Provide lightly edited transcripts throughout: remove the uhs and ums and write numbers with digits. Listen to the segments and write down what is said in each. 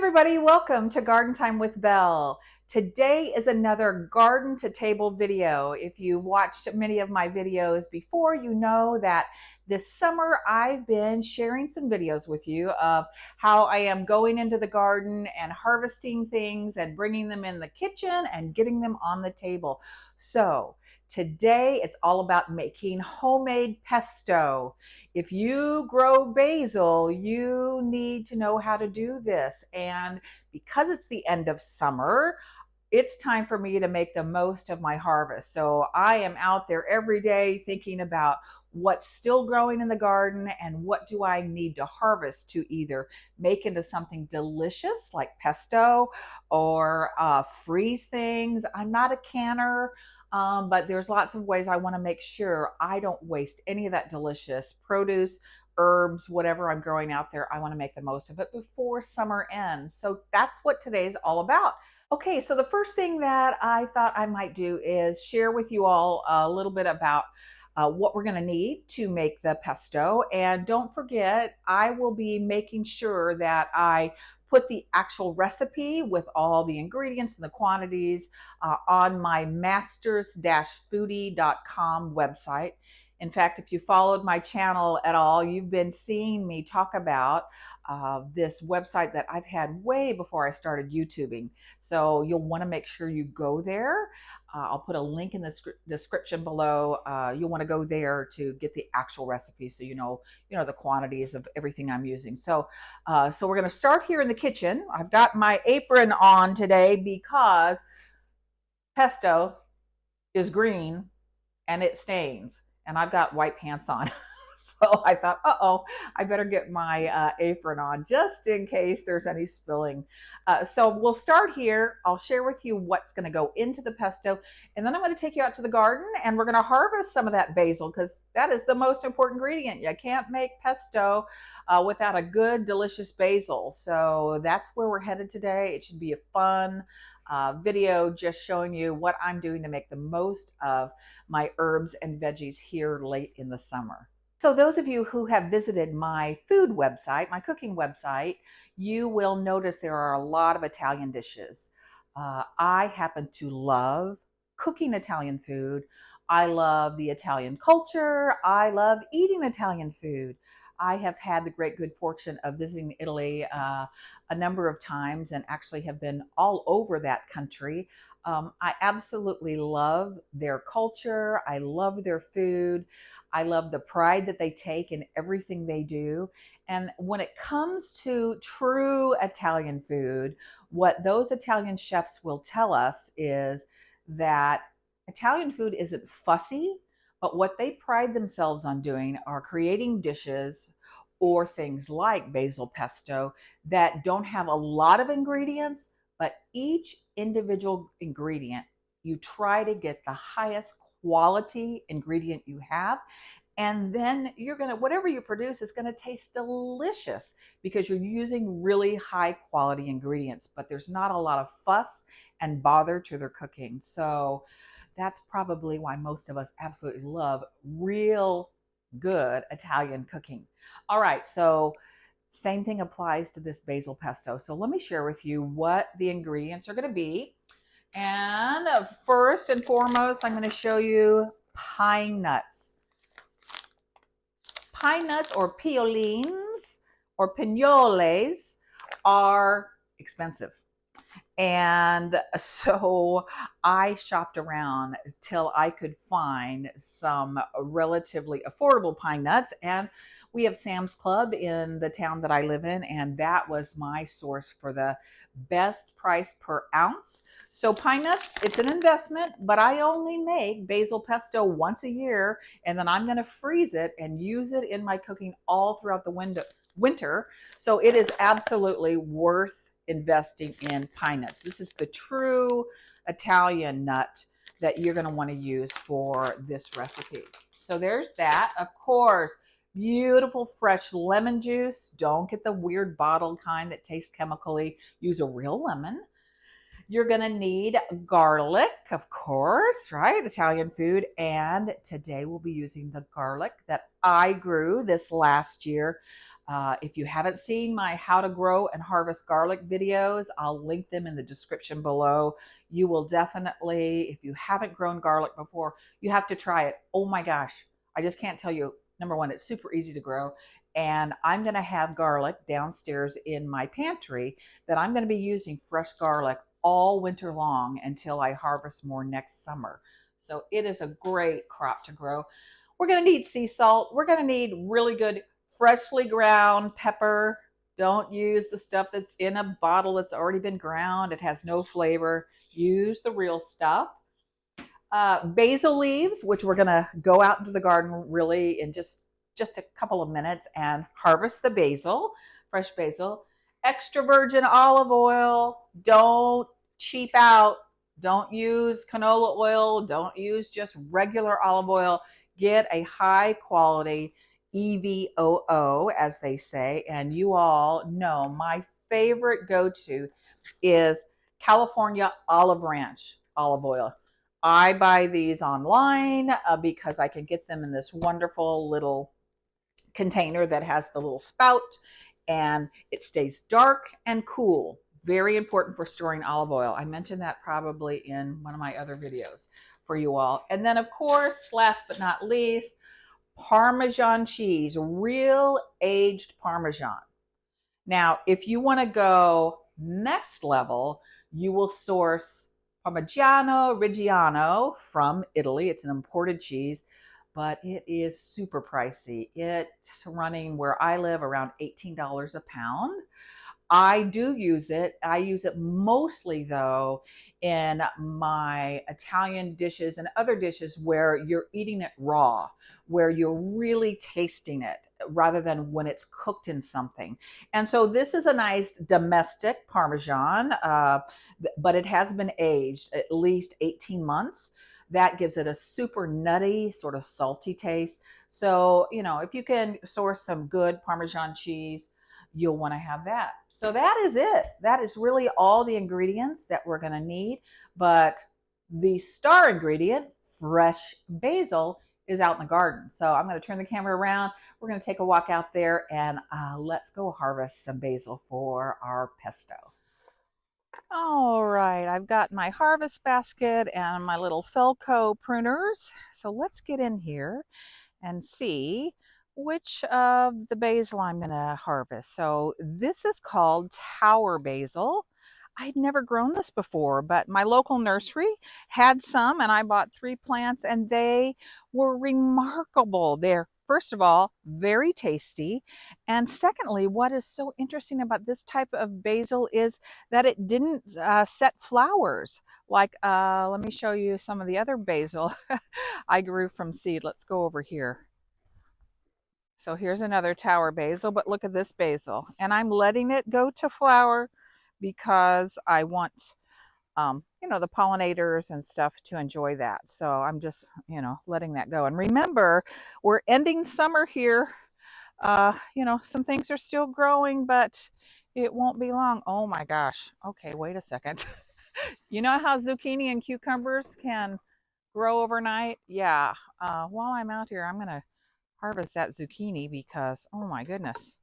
everybody, welcome to Garden Time with Belle. Today is another garden to table video. If you watched many of my videos before, you know that this summer I've been sharing some videos with you of how I am going into the garden and harvesting things and bringing them in the kitchen and getting them on the table. So today it's all about making homemade pesto. If you grow basil, you need to know how to do this. And because it's the end of summer, it's time for me to make the most of my harvest. So I am out there every day thinking about what's still growing in the garden and what do I need to harvest to either make into something delicious like pesto or freeze things. I'm not a canner. But there's lots of ways I want to make sure I don't waste any of that delicious produce, herbs, whatever I'm growing out there. I want to make the most of it before summer ends. So that's what today's all about. Okay, so the first thing that I thought I might do is share with you all a little bit about what we're going to need to make the pesto. And don't forget, I will be making sure that I put the actual recipe with all the ingredients and the quantities on my masters-foodie.com website. In fact, if you followed my channel at all, you've been seeing me talk about this website that I've had way before I started YouTubing. So you'll want to make sure you go there. I'll put a link in the description below. You'll want to go there to get the actual recipe, so you know the quantities of everything I'm using. So we're going to start here in the kitchen. I've got my apron on today because pesto is green and it stains, and I've got white pants on. So I thought, I better get my apron on just in case there's any spilling. So we'll start here. I'll share with you what's going to go into the pesto, and then I'm going to take you out to the garden and we're going to harvest some of that basil because that is the most important ingredient. You can't make pesto without a good, delicious basil. So that's where we're headed today. It should be a fun video just showing you what I'm doing to make the most of my herbs and veggies here late in the summer. So those of you who have visited my food website, my cooking website, you will notice there are a lot of Italian dishes. I happen to love cooking Italian food. I love the Italian culture. I love eating Italian food. I have had the great good fortune of visiting Italy a number of times and actually have been all over that country. I absolutely love their culture. I love their food. I love the pride that they take in everything they do. And when it comes to true Italian food, what those Italian chefs will tell us is that Italian food isn't fussy, but what they pride themselves on doing are creating dishes or things like basil pesto that don't have a lot of ingredients, but each individual ingredient, you try to get the highest quality ingredient you have, and then you're going to, whatever you produce is going to taste delicious because you're using really high quality ingredients, but there's not a lot of fuss and bother to their cooking. So that's probably why most of us absolutely love real good Italian cooking. All right, so same thing applies to this basil pesto. So let me share with you what the ingredients are going to be. And first and foremost, I'm going to show you pine nuts. Pine nuts or piolines or pinoles are expensive. And so I shopped around till I could find some relatively affordable pine nuts. And we have Sam's Club in the town that I live in, and that was my source for the best price per ounce. So pine nuts, it's an investment, but I only make basil pesto once a year, and then I'm going to freeze it and use it in my cooking all throughout the winter. So it is absolutely worth investing in pine nuts. This is the true Italian nut that you're going to want to use for this recipe. So there's that. Of course, beautiful fresh lemon juice. Don't get the weird bottled kind that tastes chemically. Use a real lemon. You're going to need garlic, of course, right? Italian food. And today we'll be using the garlic that I grew this last year If you haven't seen my how to grow and harvest garlic videos, I'll link them in the description below. You will definitely, if you haven't grown garlic before, you have to try it. Oh my gosh, I just can't tell you. Number one, it's super easy to grow. And I'm going to have garlic downstairs in my pantry that I'm going to be using fresh garlic all winter long until I harvest more next summer. So it is a great crop to grow. We're going to need sea salt. We're going to need really good freshly ground pepper. Don't use the stuff that's in a bottle that's already been ground. It has no flavor. Use the real stuff. Basil leaves, which we're going to go out into the garden really in just a couple of minutes and harvest the basil, fresh basil. Extra virgin olive oil. Don't cheap out. Don't use canola oil. Don't use just regular olive oil. Get a high quality EVOO, as they say. And you all know my favorite go-to is California Olive Ranch olive oil. I buy these online because I can get them in this wonderful little container that has the little spout, and it stays dark and cool. Very important for storing olive oil. I mentioned that probably in one of my other videos for you all. And then, of course, last but not least, Parmesan cheese, real aged Parmesan. Now, if you want to go next level, you will source Parmigiano Reggiano from Italy. It's an imported cheese, but it is super pricey. It's running where I live around $18 a pound. I do use it. I use it mostly, though, in my Italian dishes and other dishes where you're eating it raw, where you're really tasting it rather than when it's cooked in something. And so this is a nice domestic Parmesan, but it has been aged at least 18 months. That gives it a super nutty, sort of salty taste. So, if you can source some good Parmesan cheese, you'll want to have that. So that is it. That is really all the ingredients that we're going to need. But the star ingredient, fresh basil, is out in the garden. So I'm going to turn the camera around. We're going to take a walk out there and let's go harvest some basil for our pesto. All right, I've got my harvest basket and my little Felco pruners. So let's get in here and see which of the basil I'm going to harvest. So this is called tower basil. I'd never grown this before, but my local nursery had some and I bought 3 plants and they were remarkable. They're, first of all, very tasty. And secondly, what is so interesting about this type of basil is that it didn't set flowers. Like, let me show you some of the other basil I grew from seed. Let's go over here. So here's another tower basil, but look at this basil. And I'm letting it go to flower because I want, the pollinators and stuff to enjoy that. So I'm just, letting that go. And remember, we're ending summer here. Some things are still growing, but it won't be long. Oh my gosh. Okay, wait a second. You know how zucchini and cucumbers can grow overnight? Yeah. While I'm out here, I'm going to harvest that zucchini because, oh my goodness,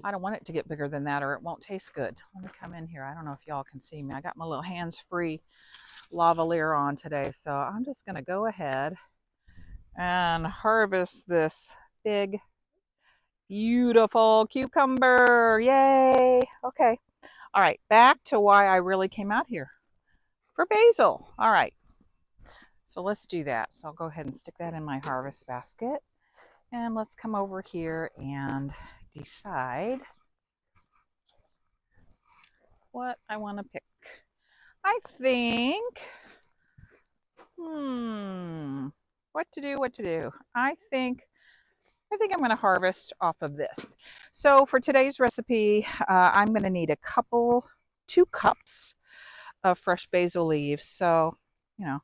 I don't want it to get bigger than that or it won't taste good. Let me come in here. I don't know if y'all can see me. I got my little hands-free lavalier on today, so I'm just going to go ahead and harvest this big, beautiful cucumber. Yay! Okay. All right, back to why I really came out here. For basil. All right. So let's do that. So I'll go ahead and stick that in my harvest basket. And let's come over here and decide what I want to pick. I think, what to do. I think I'm going to harvest off of this. So for today's recipe, I'm going to need 2 cups of fresh basil leaves. So, I'm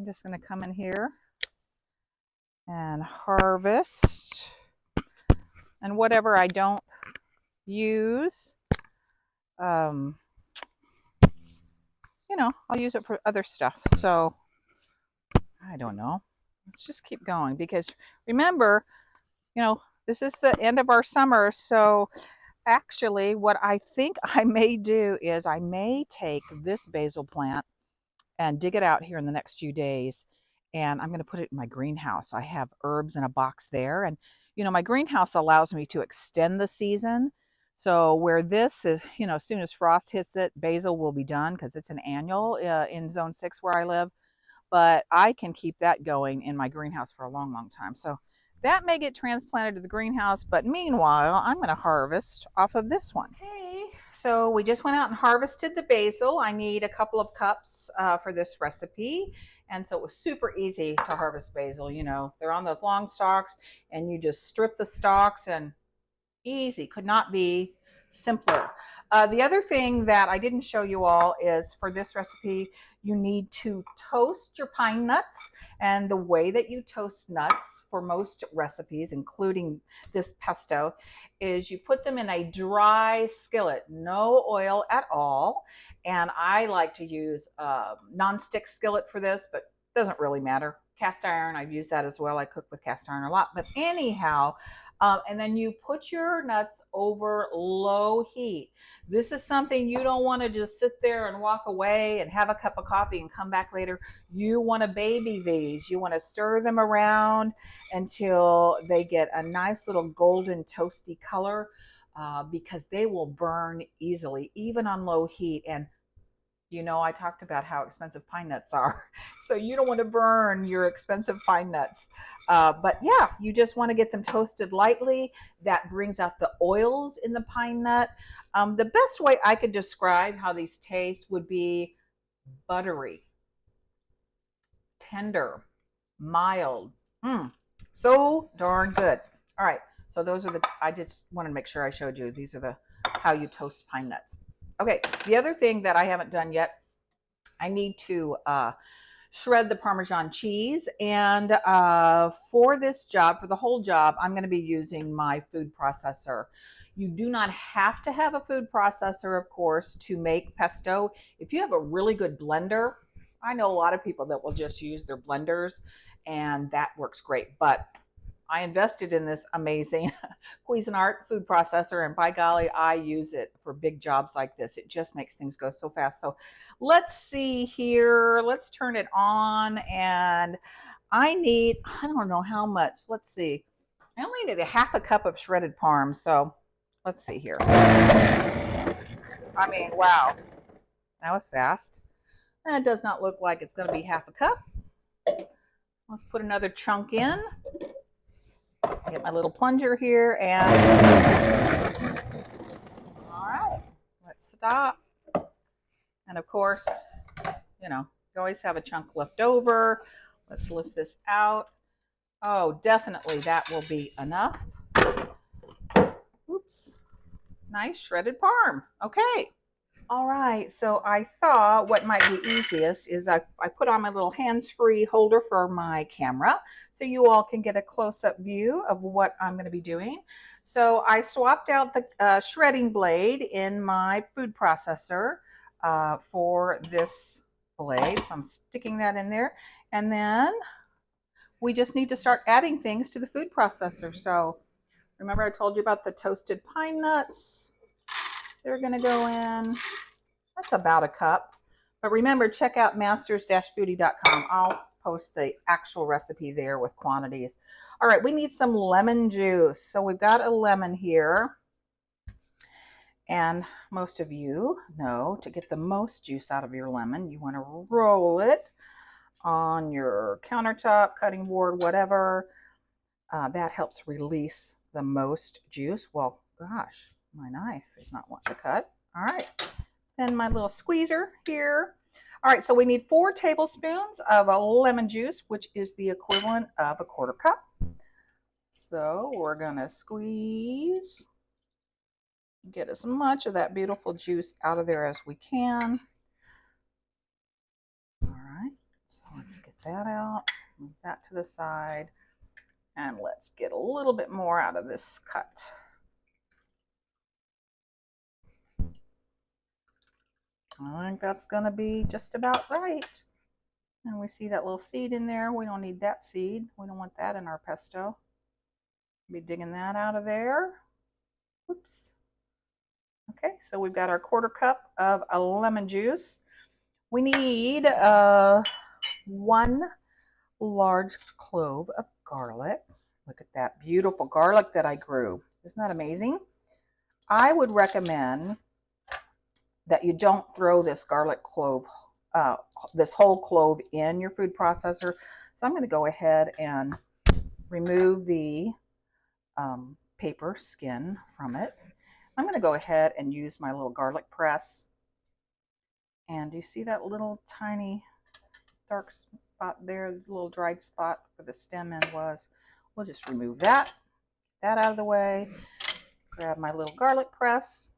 just going to come in here and harvest. And whatever I don't use, I'll use it for other stuff. So I don't know. Let's just keep going because remember, this is the end of our summer. So actually what I think I may do is I may take this basil plant and dig it out here in the next few days. And I'm going to put it in my greenhouse. I have herbs in a box there. And, you know, my greenhouse allows me to extend the season. So where this is, you know, as soon as frost hits it, basil will be done because it's an annual in zone 6 where I live. But I can keep that going in my greenhouse for a long, long time. So that may get transplanted to the greenhouse. But meanwhile, I'm going to harvest off of this one. Okay, so we just went out and harvested the basil. I need a couple of cups for this recipe. And so it was super easy to harvest basil. You know, they're on those long stalks and you just strip the stalks and easy, could not be simpler. The other thing that I didn't show you all is for this recipe, you need to toast your pine nuts. And the way that you toast nuts for most recipes, including this pesto, is you put them in a dry skillet, no oil at all. And I like to use a non-stick skillet for this, but it doesn't really matter. Cast iron, I've used that as well. I cook with cast iron a lot. But anyhow, and then you put your nuts over low heat. This is something you don't want to just sit there and walk away and have a cup of coffee and come back later. You want to baby these. You want to stir them around until they get a nice little golden toasty color because they will burn easily, even on low heat. And you know, I talked about how expensive pine nuts are. So you don't want to burn your expensive pine nuts. But yeah, you just want to get them toasted lightly. That brings out the oils in the pine nut. The best way I could describe how these taste would be buttery, tender, mild. So darn good. All right, so those are I just wanted to make sure I showed you. These are how you toast pine nuts. Okay, the other thing that I haven't done yet, I need to shred the Parmesan cheese. And for this job, for the whole job, I'm going to be using my food processor. You do not have to have a food processor, of course, to make pesto. If you have a really good blender, I know a lot of people that will just use their blenders, and that works great. But I invested in this amazing Cuisinart food processor, and by golly, I use it for big jobs like this. It just makes things go so fast. So let's see here. Let's turn it on, and I don't know how much. Let's see. I only need a half a cup of shredded parm. So let's see here. I mean, wow, that was fast. And it does not look like it's going to be half a cup. Let's put another chunk in. Get my little plunger here, and all right, let's stop. And of course, you know, you always have a chunk left over. Let's lift this out. Oh, definitely that will be enough. Oops. Nice shredded parm. Okay. All right, so I thought what might be easiest is I put on my little hands-free holder for my camera so you all can get a close-up view of what I'm going to be doing. So I swapped out the shredding blade in my food processor for this blade. So I'm sticking that in there. And then we just need to start adding things to the food processor. So remember I told you about the toasted pine nuts? They're going to go in. That's about a cup. But remember, check out masters-foodie.com. I'll post the actual recipe there with quantities. All right, we need some lemon juice. So we've got a lemon here. And most of you know to get the most juice out of your lemon, you want to roll it on your countertop, cutting board, whatever. That helps release the most juice. Well, gosh, my knife is not wanting to cut. All right. Then my little squeezer here. All right, so we need 4 tablespoons of a lemon juice, which is the equivalent of a 1/4 cup. So we're gonna squeeze, get as much of that beautiful juice out of there as we can. All right, so let's get that out, move that to the side, and let's get a little bit more out of this cut. I think that's going to be just about right. And we see that little seed in there. We don't need that seed. We don't want that in our pesto. Be digging that out of there. Oops. Okay, so we've got our 1/4 cup of lemon juice. We need 1 large clove of garlic. Look at that beautiful garlic that I grew. Isn't that amazing? I would recommend that you don't throw this garlic clove, this whole clove in your food processor. So I'm going to go ahead and remove the paper skin from it. I'm going to go ahead and use my little garlic press. And do you see that little tiny dark spot there, the little dried spot where the stem end was? We'll just remove that, get that out of the way. Grab my little garlic press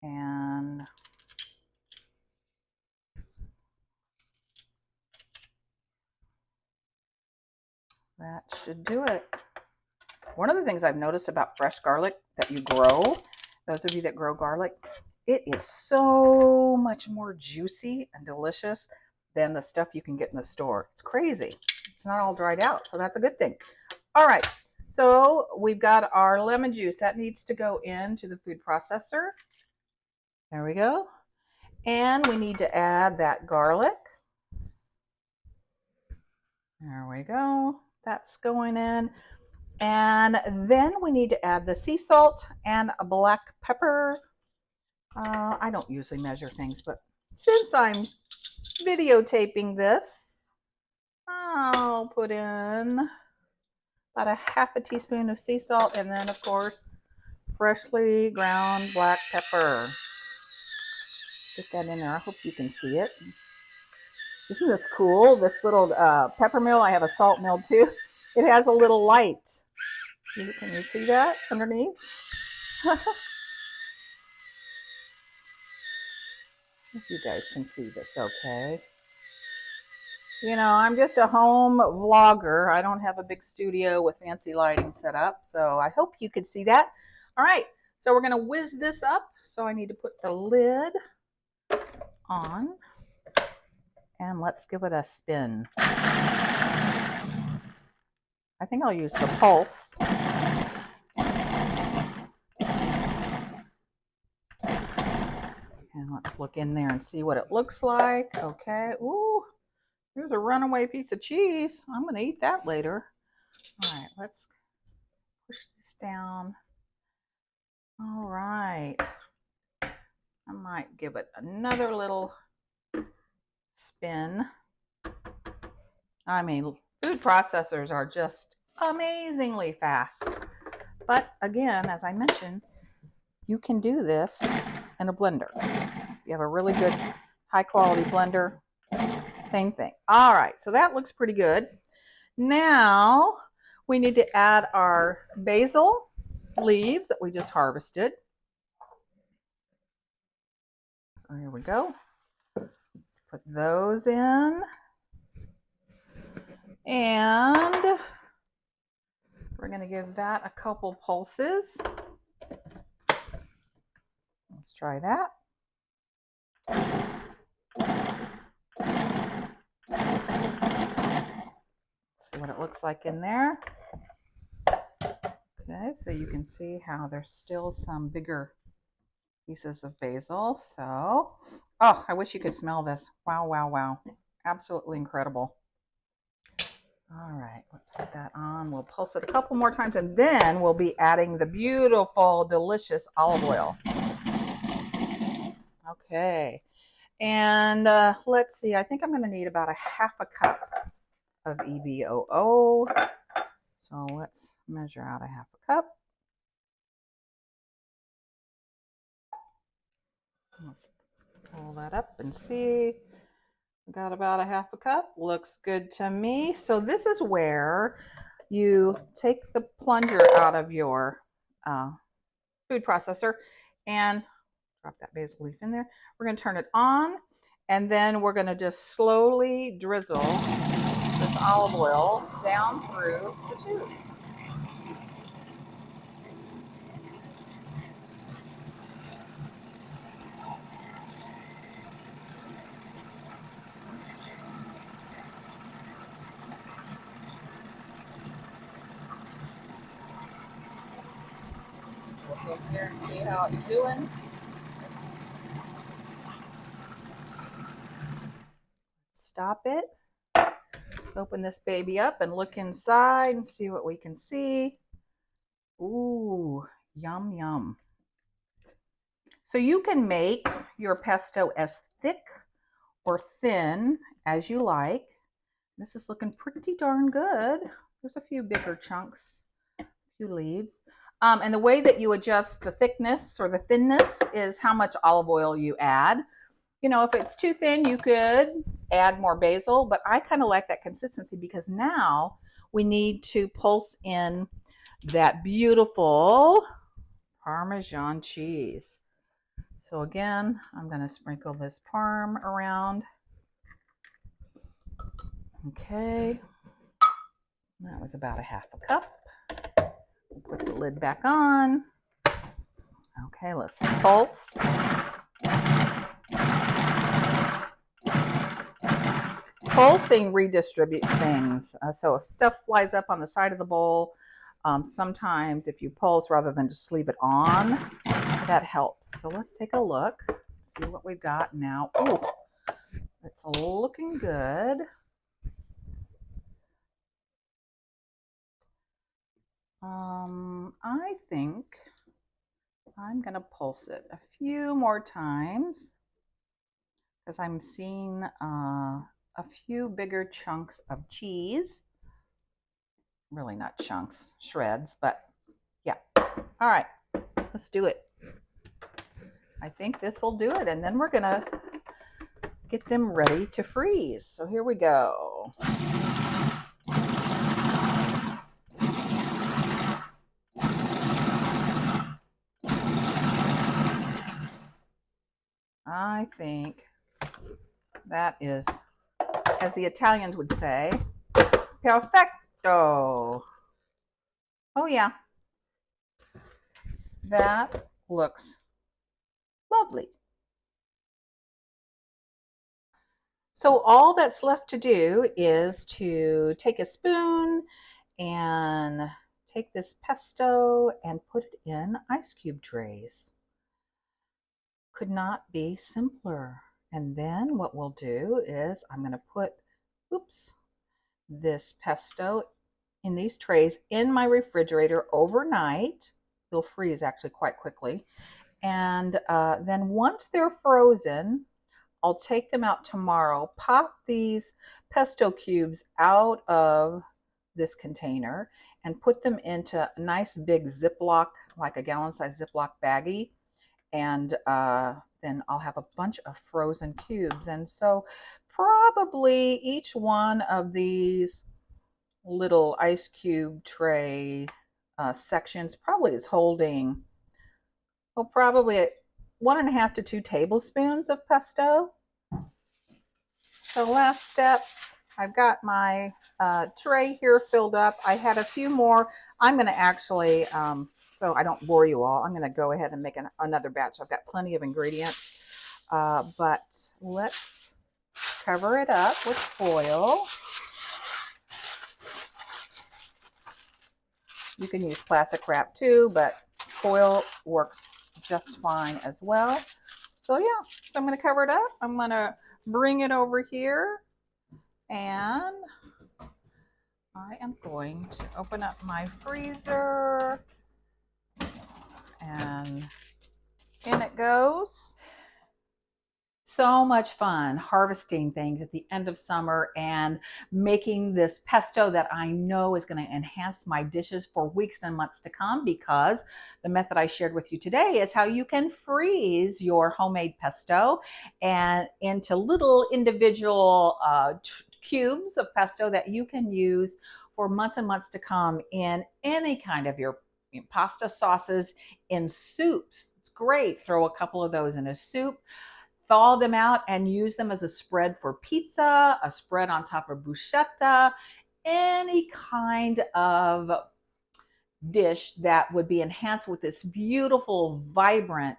and that should do it. One of the things I've noticed about fresh garlic that you grow, those of you that grow garlic, it is so much more juicy and delicious than the stuff you can get in the store. It's crazy. It's not all dried out, so that's a good thing. All right, so we've got our lemon juice. That needs to go into the food processor. There we go. And we need to add that garlic. There we go. That's going in. And then we need to add the sea salt and a black pepper. I don't usually measure things, but since I'm videotaping this, I'll put in about a 1/2 teaspoon of sea salt, and then of course freshly ground black pepper. Get that in there. I hope you can see it. Isn't this cool? This little pepper mill. I have a salt mill too. It has a little light. Can you see that underneath? If you guys can see this okay. You know, I'm just a home vlogger. I don't have a big studio with fancy lighting set up, so I hope you could see that. All right, so we're gonna whiz this up. So I need to put the lid on, and let's give it a spin. I think I'll use the pulse. And let's look in there and see what it looks like. Okay, ooh. Here's a runaway piece of cheese. I'm going to eat that later. All right, let's push this down. All right. I might give it another little spin. I mean, food processors are just amazingly fast. But again, as I mentioned, you can do this in a blender. If you have a really good high quality blender, same thing. All right, so that looks pretty good. Now we need to add our basil leaves that we just harvested. So here we go. Let's put those in. And we're going to give that a couple pulses. Let's try that. See what it looks like in there. Okay, so you can see how there's still some bigger pieces of basil. So, oh, I wish you could smell this. Wow, wow, wow. Absolutely incredible. All right, let's put that on. We'll pulse it a couple more times, and then we'll be adding the beautiful, delicious olive oil. Okay, and let's see. I think I'm going to need about a 1/2 cup of EVOO. So let's measure out a 1/2 cup. Let's pull that up and see. Got about a 1/2 cup. Looks good to me. So this is where you take the plunger out of your food processor and drop that basil leaf in there. We're going to turn it on, and then we're going to just slowly drizzle this olive oil down through the tube. here and see how it's doing. Stop it. Let's open this baby up and look inside and see what we can see. Ooh, yum, yum. So you can make your pesto as thick or thin as you like. This is looking pretty darn good. There's a few bigger chunks, a few leaves. And the way that you adjust the thickness or the thinness is how much olive oil you add. You know, if it's too thin, you could add more basil, but I kind of like that consistency because now we need to pulse in that beautiful Parmesan cheese. So again, I'm going to sprinkle this parm around. Okay, that was about a half a cup. Put the lid back on. Okay, let's pulse. Pulsing redistributes things. So if stuff flies up on the side of the bowl, sometimes if you pulse rather than just leave it on, that helps. So let's take a look, see what we've got now. Ooh, it's looking good. I think I'm going to pulse it a few more times because I'm seeing a few bigger chunks of cheese. Really not chunks, shreds, but yeah. All right, let's do it. I think this will do it, and then we're going to get them ready to freeze. So here we go. I think that is, as the Italians would say, perfecto. Oh yeah, that looks lovely. So all that's left to do is to take a spoon and take this pesto and put it in ice cube trays. Could not be simpler. And then what we'll do is I'm going to put, oops, this pesto in these trays in my refrigerator overnight. They'll freeze actually quite quickly. And then once they're frozen, I'll take them out tomorrow, pop these pesto cubes out of this container and put them into a nice big Ziploc, like a gallon-sized Ziploc baggie. And then I'll have a bunch of frozen cubes. And so probably each one of these little ice cube tray sections probably is holding, well, probably 1.5 to 2 tablespoons of pesto. So last step, I've got my tray here filled up. I had a few more. I'm going to actually, so I don't bore you all, I'm going to go ahead and make another batch. I've got plenty of ingredients, but let's cover it up with foil. You can use plastic wrap too, but foil works just fine as well. So yeah, so I'm going to cover it up. I'm going to bring it over here, and I am going to open up my freezer, and in it goes. So much fun harvesting things at the end of summer and making this pesto that I know is going to enhance my dishes for weeks and months to come, because the method I shared with you today is how you can freeze your homemade pesto and into little individual cubes of pesto that you can use for months and months to come in any kind of your pasta sauces, in soups. It's great. Throw a couple of those in a soup. Thaw them out and use them as a spread for pizza, a spread on top of bruschetta, any kind of dish that would be enhanced with this beautiful, vibrant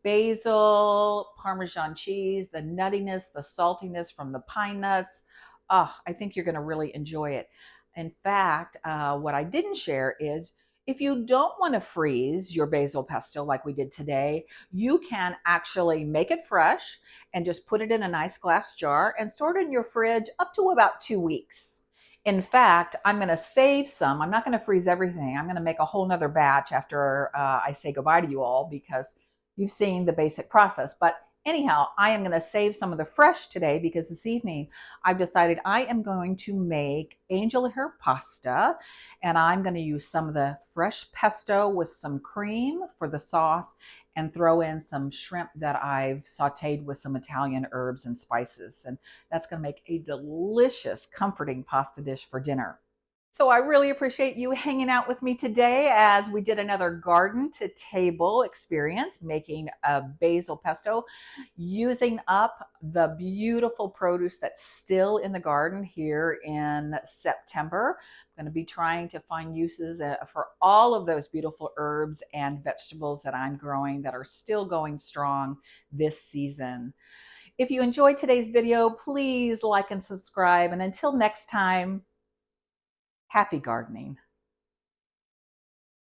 basil, Parmesan cheese, the nuttiness, the saltiness from the pine nuts. Oh, I think you're going to really enjoy it. In fact, what I didn't share is If you don't want to freeze your basil pesto like we did today, you can actually make it fresh and just put it in a nice glass jar and store it in your fridge up to about 2 weeks. In fact, I'm going to save some. I'm not going to freeze everything. I'm going to make a whole nother batch after I say goodbye to you all, because you've seen the basic process. But anyhow, I am going to save some of the fresh today because this evening I've decided I am going to make angel hair pasta, and I'm going to use some of the fresh pesto with some cream for the sauce and throw in some shrimp that I've sauteed with some Italian herbs and spices. And that's going to make a delicious, comforting pasta dish for dinner. So I really appreciate you hanging out with me today as we did another garden to table experience making a basil pesto using up the beautiful produce that's still in the garden here in September. I'm going to be trying to find uses for all of those beautiful herbs and vegetables that I'm growing that are still going strong this season. If you enjoyed today's video, please like and subscribe. And until next time, happy gardening.